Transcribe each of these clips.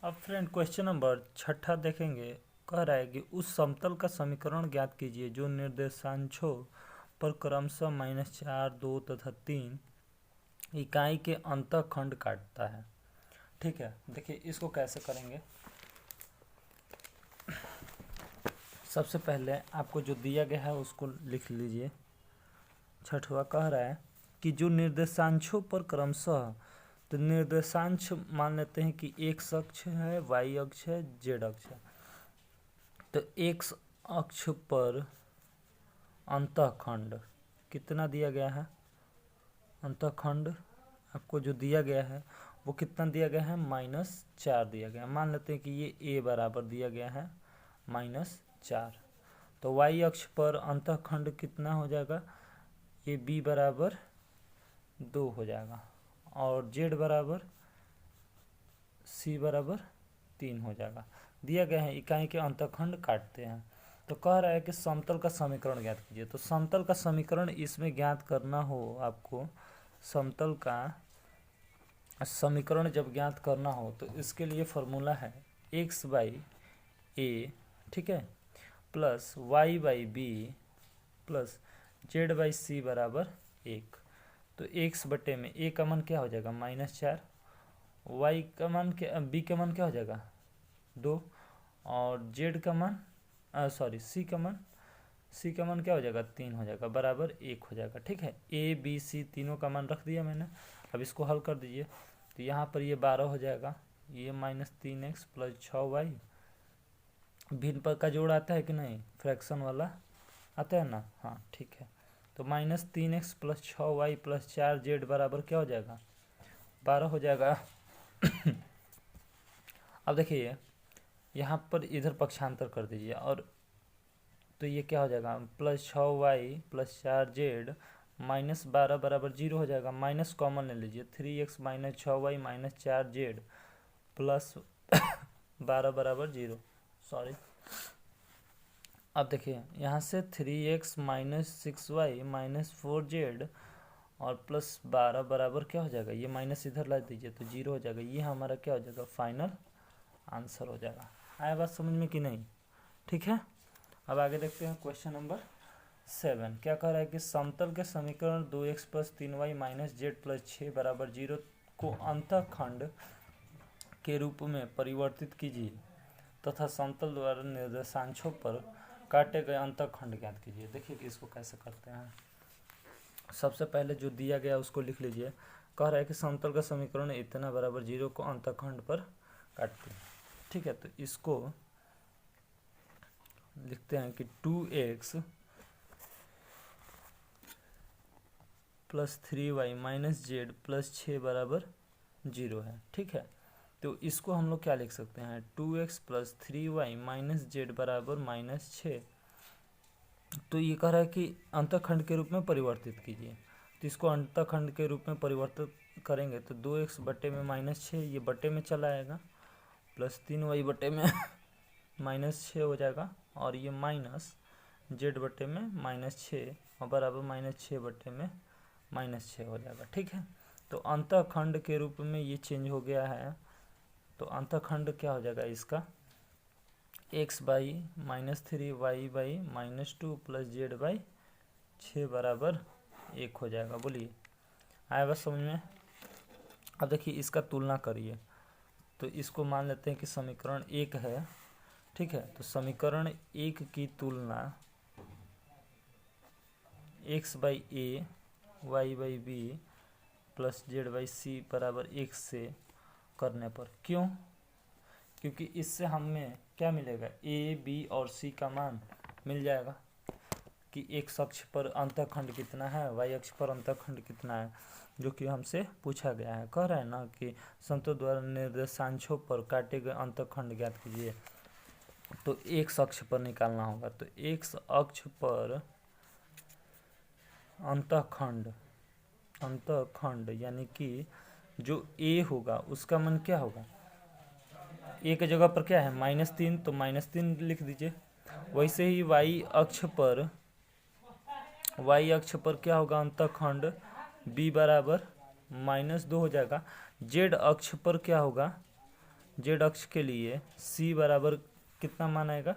अब friend question number 6 देखेंगे। कह रहा है कि उस समतल का समीकरण ज्ञात कीजिए जो निर्देशांशों पर क्रमशः -4, 2 तथा 3 इकाई के अंतःखंड काटता है। ठीक है, देखिए इसको कैसे करेंगे। सबसे पहले आपको जो दिया गया है उसको लिख लीजिए। 6वां कह रहा है कि जो निर्देशांशों पर क्रमशः, तो निर्देशांश मान लेते हैं कि x अक्ष है, y अक्ष है, z अक्ष है। तो x अक्ष पर अंतःखंड कितना दिया गया है, अंतःखंड आपको जो दिया गया है वो कितना दिया गया है, -4 दिया गया है। मान लेते हैं कि ये a बराबर दिया गया है -4। तो y अक्ष पर अंतःखंड कितना हो जाएगा, ये b बराबर 2 हो जाएगा और z बराबर c बराबर 3 हो जाएगा। दिया गया है इकाई के अंतःखंड काटते हैं। तो कह रहा है कि समतल का समीकरण ज्ञात कीजिए। तो समतल का समीकरण इसमें ज्ञात करना हो आपको, समतल का समीकरण जब ज्ञात करना हो तो इसके लिए फॉर्मूला है x/a, ठीक है, प्लस y/b प्लस z/c बराबर 1। तो x बटे में a का मान क्या हो जाएगा, -4, y का मान क्या, b का मान क्या हो जाएगा 2 और z का मान c का मान क्या हो जाएगा 3 हो जाएगा, बराबर 1 हो जाएगा। ठीक है, a b c तीनों का मान रख दिया मैंने। अब इसको हल कर दीजिए। तो यहाँ पर ये 12 हो जाएगा, ये -3x प्लस 6y, भिन्न पद का जोड़ आता है कि नहीं, फ्रैक्शन वाला आता है ना, हाँ ठीक है। तो -3x plus 6y plus 4z बराबर क्या हो जाएगा, 12 हो जाएगा। अब देखिए यहाँ पर इधर पक्षांतर कर दीजिए और तो ये क्या हो जाएगा, +6y प्लस 4z -12 बराबर 0 हो जाएगा। माइनस कॉमन ले लीजिए, 3x minus 6y minus 4z plus 12 बराबर 0, सॉरी। अब देखिए यहाँ से 3x minus 6y minus 4z और प्लस 12 बराबर क्या हो जाएगा, ये माइनस इधर ला दीजिए तो 0 हो जाएगा। ये हमारा क्या हो जाएगा, फाइनल आंसर हो जाएगा। आया बात समझ में कि नहीं, ठीक है। अब आगे देखते हैं क्वेश्चन नंबर 7। क्या कह रहा है कि समतल के समीकरण 2x plus 3y minus Z plus 6 बराबर 0 को अंतःखंड के रूप में परिवर्तित कीजिए तथा समतल द्वारा निर्देशांशों पर काटे गए अंतःखंड ज्ञात कीजिए। देखिए कि इसको कैसे करते हैं। सबसे पहले जो दिया गया उसको लिख लीजिए। कह रहा है कि समतल का समीकरण इतना बराबर 0 को अंतःखंड पर काटते हैं। ठीक है, तो इसको लिखते हैं कि 2x plus 3y minus Z plus 6 बराबर 0 है। ठीक है, तो इसको हम लोग क्या लिख सकते हैं, 2x plus 3y minus Z बराबर -6। तो ये कह रहा है कि अंतःखंड के रूप में परिवर्तित कीजिए। तो इसको अंतःखंड के रूप में परिवर्तित करेंगे तो 2x बटे में -6 ये बटे में चला आएगा, प्लस 3y बटे में -6 हो जाएगा और ये माइनस जेड बटे में -6 और बराबर -6 बटे में -6 हो जाएगा। ठीक है, तो अंतःखंड के रूप में ये चेंज हो गया है। तो अंतःखंड क्या हो जाएगा इसका, x/-3y/-2 प्लस z/6 बराबर 1 हो जाएगा। बोलिए आया बस समझ में। अब देखिए इसका तुलना करिए। तो इसको मान लेते हैं कि समीकरण 1 है। ठीक है, तो समीकरण 1 की तुलना x/a y/b प्लस z/c बराबर 1 से करने पर, क्यों, क्योंकि इससे हमें क्या मिलेगा, a b और c का मान मिल जाएगा कि x अक्ष पर अंतःखंड कितना है, y अक्ष पर अंतःखंड कितना है, जो कि हमसे पूछा गया है। कह रहा है ना कि समतल द्वारा निर्देशांशों पर काटे गए अंतःखंड ज्ञात कीजिए। तो x अक्ष पर निकालना होगा। तो x अक्ष पर अंतःखंड यानी कि जो a होगा उसका मान क्या होगा, a की जगह पर क्या है -3, तो -3 लिख दीजिए। वैसे ही y अक्ष पर क्या होगा, अंतःखंड b बराबर -2 हो जाएगा। z अक्ष पर क्या होगा, जेड अक्ष के लिए सी बराबर कितना मान आएगा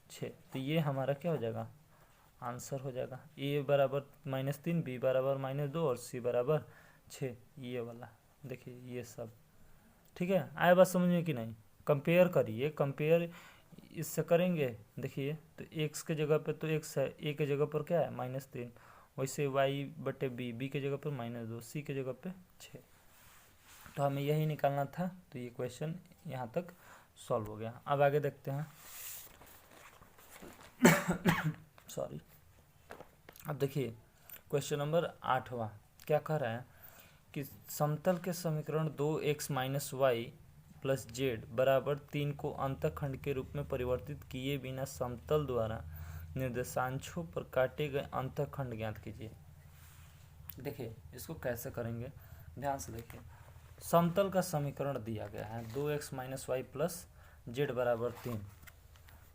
6। तो ये हमारा क्या हो जाएगा आंसर हो जाएगा। ए बराबर -3, बी बराबर -2 और सी बराबर 6, ये वाला देखिए ये सब ठीक है। आए बात समझ में कि नहीं। कंपेयर करिए, कंपेयर इससे करेंगे देखिए तो एक्स के जगह पे तो एक्स है, ए के जगह पर क्या है -3, वैसे वाई बटे बी, बी के जगह पर -2, सी के जगह पे 6। तो हमें यही निकालना था। तो ये क्वेश्चन यहाँ तक सॉल्व हो गया। अब आगे देखते हैं सॉरी। अब देखिए क्वेश्चन नंबर 8वां क्या कह रहा है कि समतल के समीकरण 2x - y + z बराबर 3 को अंतःखंड के रूप में परिवर्तित किए बिना समतल द्वारा निर्देशांशों पर काटे गए अंतःखंड ज्ञात कीजिए। देखिए इसको कैसे करेंगे, ध्यान से देखिए। समतल का समीकरण दिया गया है 2x - y + z बराबर 3।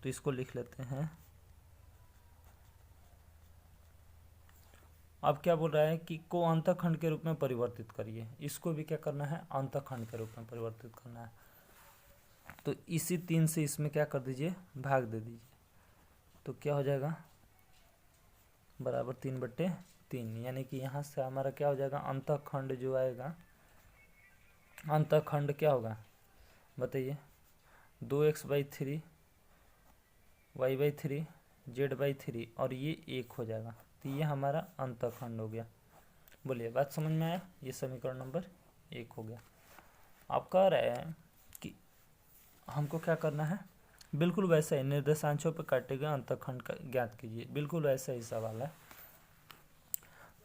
तो इसको लिख लेते हैं। अब क्या बोल रहा है कि को अंतःखंड के रूप में परिवर्तित करिए। इसको भी क्या करना है अंतःखंड के रूप में परिवर्तित करना है। तो इसी 3 से इसमें क्या कर दीजिए भाग दे दीजिए। तो क्या हो जाएगा बराबर 3/3, यानी कि यहाँ से हमारा क्या हो जाएगा अंतःखंड जो आएगा, अंतःखंड क्या होगा बताइए 2x/3 y/3 z/3 और ये 1 हो जाएगा। तो ये हमारा अंतःखंड हो गया। बोलिए बात समझ में आया। ये समीकरण नंबर 1 हो गया। आप कह रहे हैं कि हमको क्या करना है, बिल्कुल वैसा ही निर्देशांशों पर काटे गए अंतःखंड का ज्ञात कीजिए। बिल्कुल वैसा ही सवाल है।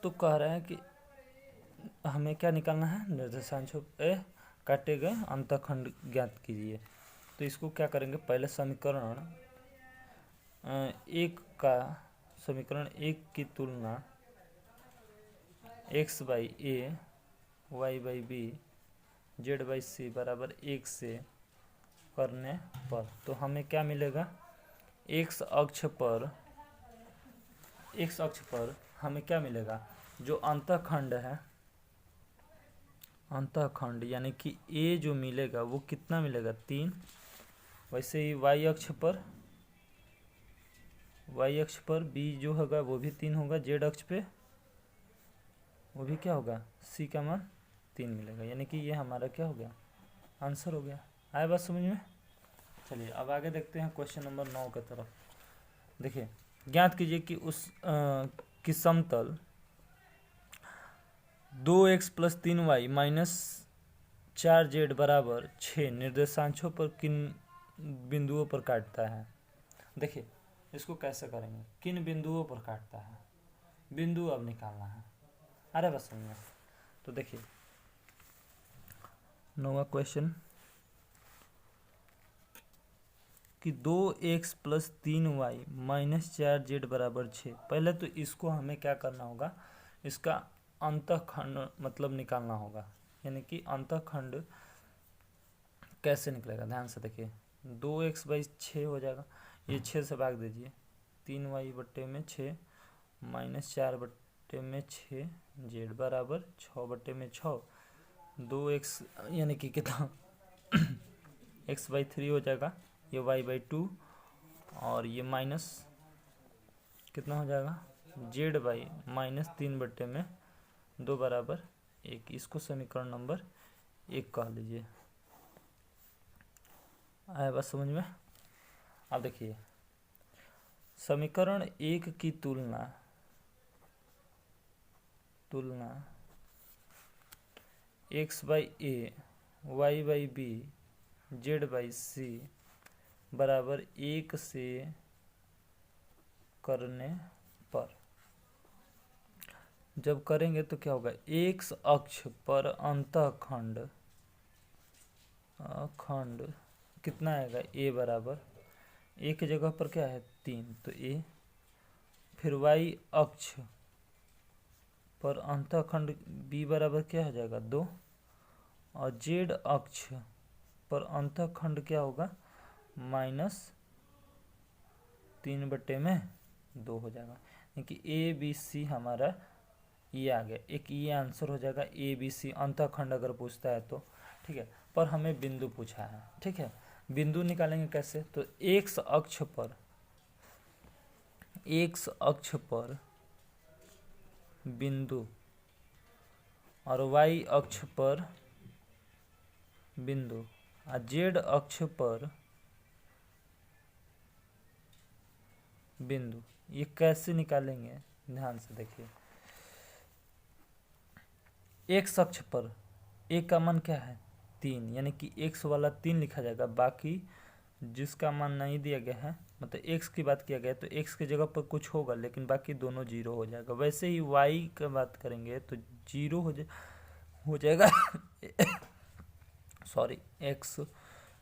तो कह रहे हैं कि हमें क्या निकालना है निर्देशांशों पर काटे गए अंतःखंड ज्ञात कीजिए। तो इसको क्या करेंगे, पहले समीकरण 1 का समीकरण 1 की तुलना x/a y/b z/c बराबर 1 से करने पर तो हमें क्या मिलेगा, x अक्ष पर हमें क्या मिलेगा, जो अंतःखंड है, अंतःखंड यानी कि a जो मिलेगा वो कितना मिलेगा 3। वैसे ही y अक्ष पर b जो होगा वो भी 3 होगा, z अक्ष पे वो भी क्या होगा c का मान 3 मिलेगा। यानी कि ये हमारा क्या हो गया आंसर हो गया। आए बात समझ में। चलिए अब आगे देखते हैं क्वेश्चन नंबर 9 की तरफ। देखिए ज्ञात कीजिए कि कि समतल 2x + 3y - 4z बराबर 6 निर्देशांशों पर किन बिंदुओं पर काटता है। देखिए इसको कैसे करेंगे, किन बिंदुओं पर काटता है, बिंदु अब निकालना है। अरे बस समझ में। तो देखिए 9वां क्वेश्चन कि 2x + 3y - 4z बराबर 6। पहले तो इसको हमें क्या करना होगा, इसका अंतःखंड मतलब निकालना होगा। यानी कि अंतःखंड कैसे निकलेगा, ध्यान से देखिए 2x/6 हो जाएगा, ये 6 से भाग दीजिए, 3y/6 -4/6 z बराबर 6/6, 2x यानी कि कितना x/3 हो जाएगा, ये y/2 और ये माइनस कितना हो जाएगा z/-3/2 बराबर 1। इसको समीकरण नंबर 1 कह लीजिए। आया बात समझ में। अब देखिए समीकरण 1 की तुलना x/a y/b z/c बराबर 1 से करने पर जब करेंगे तो क्या होगा, x अक्ष पर अंतःखंड कितना आएगा a बराबर a की जगह पर क्या है 3 तो a, फिर y अक्ष पर अंतःखंड b बराबर क्या हो जाएगा 2 और z अक्ष पर अंतःखंड क्या होगा -3/2 हो जाएगा। यानी ए बी सी हमारा ये आ गया, एक ये आंसर हो जाएगा ए बी सी अंतःखंड अगर पूछता है तो। ठीक है, पर हमें बिंदु पूछा है, ठीक है। बिंदु निकालेंगे कैसे, तो एक्स अक्ष पर बिंदु और वाई अक्ष पर बिंदु और जेड अक्ष पर बिंदु। ये कैसे निकालेंगे, ध्यान से देखिए। एक्स अक्ष पर ए का मान क्या है 3, यानी कि एक्स वाला 3 लिखा जाएगा, बाकी जिसका मान नहीं दिया गया है, मतलब एक्स की बात किया गया है तो एक्स की जगह पर कुछ होगा, लेकिन बाकी दोनों जीरो हो जाएगा। वैसे ही वाई की बात करेंगे तो जीरो हो जाएगा सॉरी, एक्स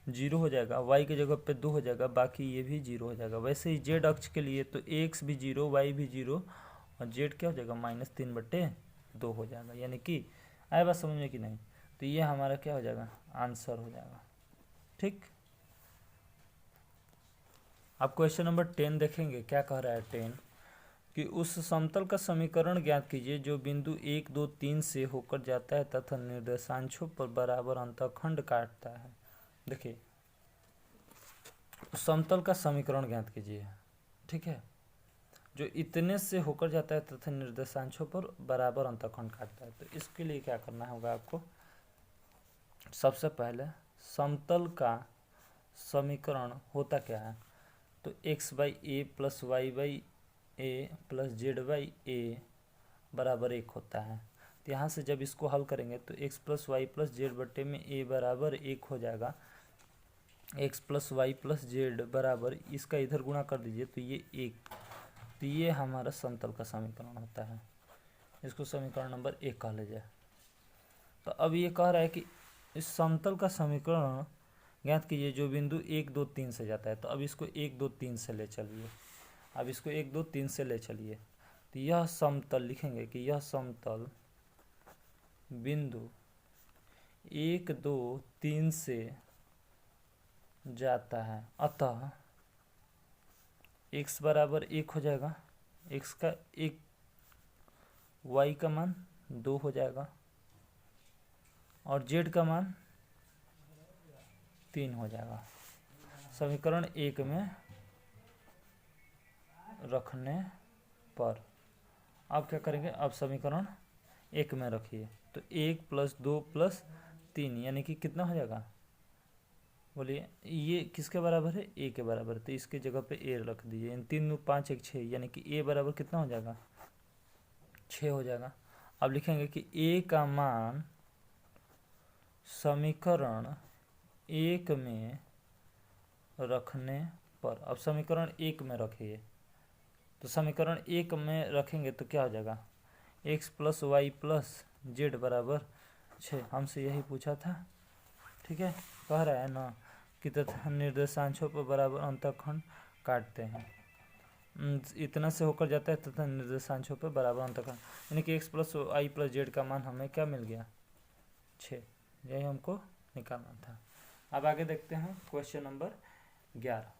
जीरो हो जाएगा, वाई की जगह पे 2 हो जाएगा, बाकी ये भी जीरो हो जाएगा। वैसे ही जेड अक्ष के लिए तो एक्स भी जीरो, वाई भी जीरो, और जेड क्या हो जाएगा -3/2 हो जाएगा। यानी कि आए बात समझ में कि नहीं, तो ये हमारा क्या हो जाएगा, आंसर हो जाएगा, ठीक। अब क्वेश्चन नंबर 10 देखेंगे, क्या कह रहा है 10 कि उस समतल का समीकरण ज्ञात कीजिए जो बिंदु 1, 2, 3 से होकर जाता है तथा निर्देशांशों पर बराबर अंतःखंड काटता है। देखिए, समतल का समीकरण ज्ञात कीजिए, ठीक है, जो इतने से होकर जाता है तथा निर्देशांशों पर बराबर अंतःखंड काटता है। तो इसके लिए क्या करना होगा आपको, सबसे पहले समतल का समीकरण होता क्या है, तो x by a plus y by a plus z by a बराबर 1 होता है। तो यहाँ से जब इसको हल करेंगे तो x plus y plus z बटे में a बराबर 1 हो जाएगा। x plus y plus z बराबर, इसका इधर गुणा कर दीजिए तो ये 1, तो ये हमारा समतल का समीकरण होता है। इसको समीकरण नंबर 1 कह लीजिए। तो अब ये कह रहा है कि इस समतल का समीकरण ज्ञात कीजिए जो बिंदु 1, 2, 3 से जाता है। तो अब इसको 1, 2, 3 से ले चलिए, अब इसको 1, 2, 3 से ले चलिए, तो यह समतल लिखेंगे कि यह समतल बिंदु 1, 2, 3 से जाता है, अतः x बराबर 1 हो जाएगा, x का 1, y का मान 2 हो जाएगा और z का मान 3 हो जाएगा। समीकरण 1 में रखने पर अब क्या करेंगे, अब समीकरण 1 में रखिए, तो 1 + 2 + 3 यानी कि कितना हो जाएगा, बोलिए, ये किसके बराबर है, a के बराबर, तो इसके जगह पे a रख दीजिए। 3 × 5 = 6, यानी कि a बराबर कितना हो जाएगा, 6 हो जाएगा। अब लिखेंगे कि a का मान समीकरण 1 में रखने पर, अब समीकरण 1 में रखिए, तो समीकरण 1 में रखेंगे तो क्या हो जाएगा, x + y + z बराबर 6, हमसे यही पूछा था, ठीक है। कह रहा है ना कि तथा निर्देशांशों पर बराबर अंतःखंड काटते हैं, इतना से होकर जाता है तथा निर्देशांशों पर बराबर अंतःखंड, यानी कि x + y + z का मान हमें क्या मिल गया, 6, यही हमको निकालना था। अब आगे देखते हैं क्वेश्चन नंबर 11,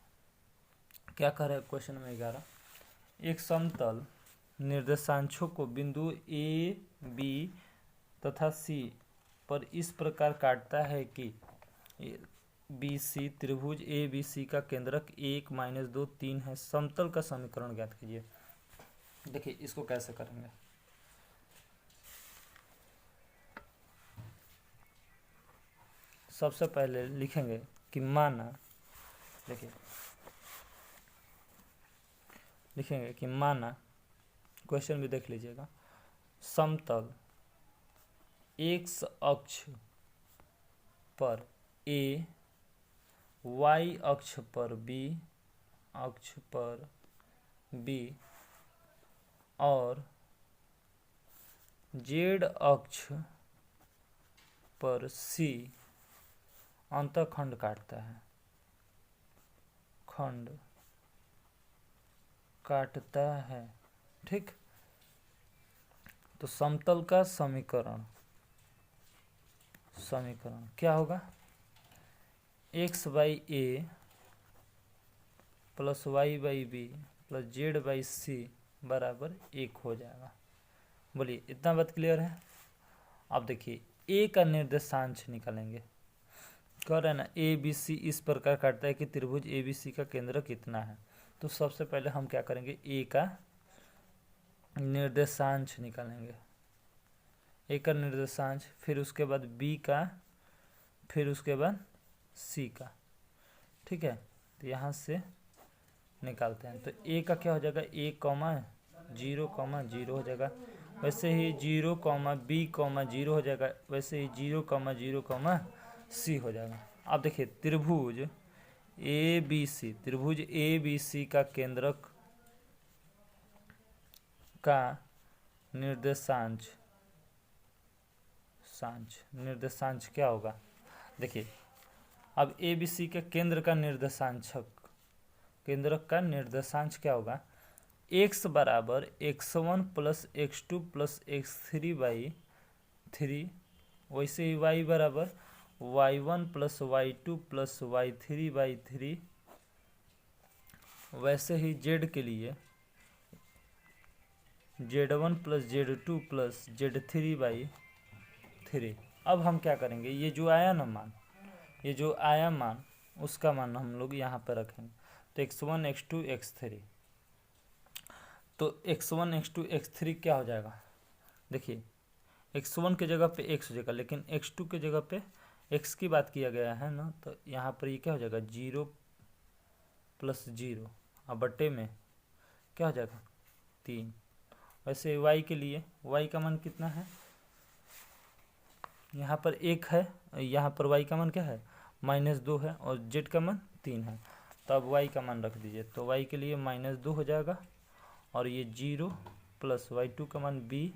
क्या कह रहा है क्वेश्चन नंबर 11, एक समतल निर्देशांशों को बिंदु ए, बी तथा सी पर इस प्रकार काटता है कि बी सी त्रिभुज ए बी सी का केंद्रक 1, -2, 3 है। समतल का समीकरण ज्ञात कीजिए। देखिए इसको कैसे करेंगे, सबसे पहले लिखेंगे कि माना, देखिए लिखेंगे कि माना, क्वेश्चन भी देख लीजिएगा, समतल x अक्ष पर a, y अक्ष पर b और z अक्ष पर c अंतःखंड काटता है, खंड काटता है, ठीक। तो समतल का समीकरण क्या होगा, x by a plus y by b plus z by c बराबर 1 हो जाएगा। बोलिए इतना बात क्लियर है। अब देखिए a का निर्देशांश निकालेंगे, कह रहे हैं ना ए बी सी इस प्रकार काटता है कि त्रिभुज ए बी सी का केंद्र कितना है। तो सबसे पहले हम क्या करेंगे, ए का निर्देशांश निकालेंगे, ए का निर्देशांश, फिर उसके बाद बी का, फिर उसके बाद सी का। ठीक है, तो यहाँ से निकालते हैं। तो ए का क्या हो जाएगा, ए कॉमा 0,0 हो जाएगा। वैसे ही 0,B,0 हो जाएगा। वैसे ही 0,0,C हो जाएगा। अब देखिए त्रिभुज ए बी सी, त्रिभुज ए बी सी का केंद्रक का निर्देशांश निर्देशांश क्या होगा। देखिए अब ए बी सी के केंद्र का निर्देशांश क्या होगा, x बराबर x1 plus x2 plus x3/3। वैसे ही y बराबर y1 plus y2 plus y3/3। वैसे ही z के लिए z1 plus z2 plus z3/3। अब हम क्या करेंगे, ये जो आया मान उसका मान हम लोग यहाँ पर रखेंगे। तो x1 x2 x3, तो x1 x2 x3 क्या हो जाएगा। देखिए x1 के जगह पे x हो जाएगा, लेकिन x2 के जगह पे x की बात किया गया है ना, तो यहाँ पर ये क्या हो जाएगा 0 + 0 और बट्टे में क्या हो जाएगा 3। वैसे y के लिए y का मान कितना है, यहाँ पर 1 है, यहाँ पर y का मान क्या है -2 है, और z का मान 3 है। तो अब y का मान रख दीजिए, तो y के लिए -2 हो जाएगा, और ये 0 प्लस y2 का मान b,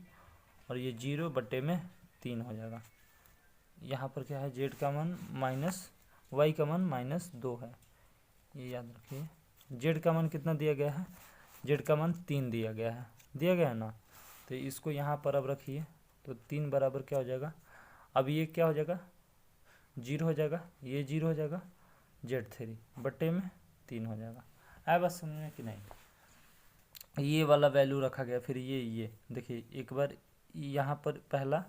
और ये 0 बटे में 3 हो जाएगा। यहाँ पर क्या है, z का मान y का मान -2 है, ये याद रखिए। z का मान कितना दिया गया है, z का मान 3 दिया गया है ना। तो इसको यहाँ पर अब रखिए, तो 3 बराबर क्या हो जाएगा, अब ये क्या हो जाएगा 0 हो जाएगा, ये 0 हो जाएगा, z3 बटे में 3 हो जाएगा। आया बात समझ में कि नहीं। ये वाला वैल्यू रखा गया, फिर ये देखिए एक बार यहाँ पर पहला,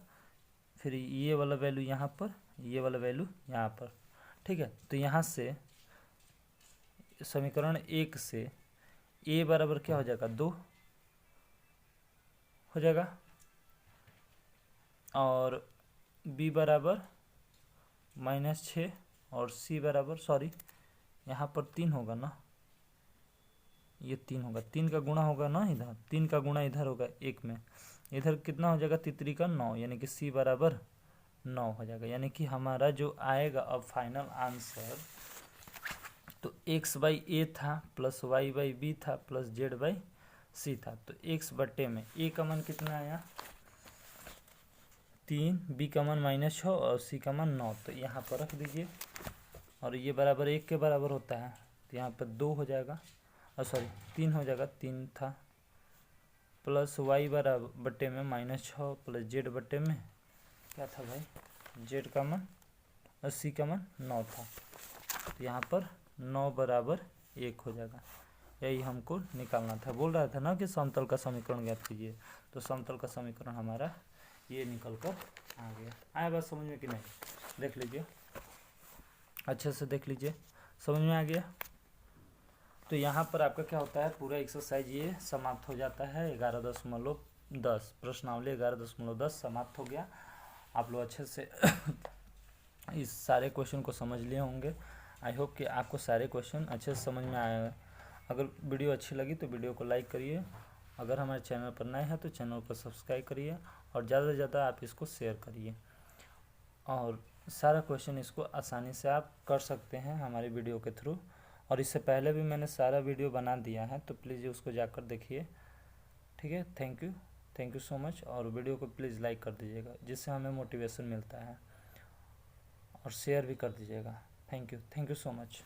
फिर ये वाला वैल्यू यहाँ पर, ये वाला वैल्यू यहाँ पर। ठीक है, तो यहाँ से समीकरण 1 से a बराबर क्या हो जाएगा 2 हो जाएगा, और b बराबर -6, और c बराबर यहाँ पर 3 होगा ना, ये 3 होगा, 3 का गुणा होगा ना इधर, 3 का गुणा इधर होगा 1 में, इधर कितना हो जाएगा तितरी का 9, यानी कि c बराबर 9 हो जाएगा। यानी कि हमारा जो आएगा अब फाइनल आंसर, तो x/a था प्लस y/b था प्लस z/c था। तो x बटे में a का मान कितना आया 3, b का मान -6 और c का मान 9। तो यहाँ पर रख दीजिए, और ये बराबर 1 के बराबर होता है, तो यहाँ पर 2 हो जाएगा, और 3 हो जाएगा, 3 था, प्लस y बराबर बटे में -6 प्लस z बटे में क्या था भाई, z का मान और c का मान 9 था। तो यहाँ पर 9 बराबर 1 हो जाएगा। यही हमको निकालना था। बोल रहा था ना कि समतल का समीकरण ज्ञात कीजिए, तो समतल का समीकरण हमारा ये निकल कर आ गया। आया बात समझ में कि नहीं, देख लीजिए, अच्छे से देख लीजिए, समझ में आ गया। तो यहाँ पर आपका क्या होता है, पूरा एक्सरसाइज ये समाप्त हो जाता है। 11.10 प्रश्नावली 11.10 समाप्त हो गया। आप लोग अच्छे से इस सारे क्वेश्चन को समझ लिए होंगे। आई होप कि आपको सारे क्वेश्चन अच्छे से समझ में आए। अगर वीडियो अच्छी लगी तो वीडियो को लाइक करिए, अगर हमारे चैनल पर नए हैं तो चैनल को सब्सक्राइब करिए, और ज़्यादा से ज़्यादा आप इसको शेयर करिए। और सारा क्वेश्चन इसको आसानी से आप कर सकते हैं हमारी वीडियो के थ्रू, और इससे पहले भी मैंने सारा वीडियो बना दिया है, तो प्लीज़ उसको जाकर देखिए। ठीक है, थैंक यू सो मच। और वीडियो को प्लीज़ लाइक कर दीजिएगा, जिससे हमें मोटिवेशन मिलता है, और शेयर भी कर दीजिएगा। Thank you so much.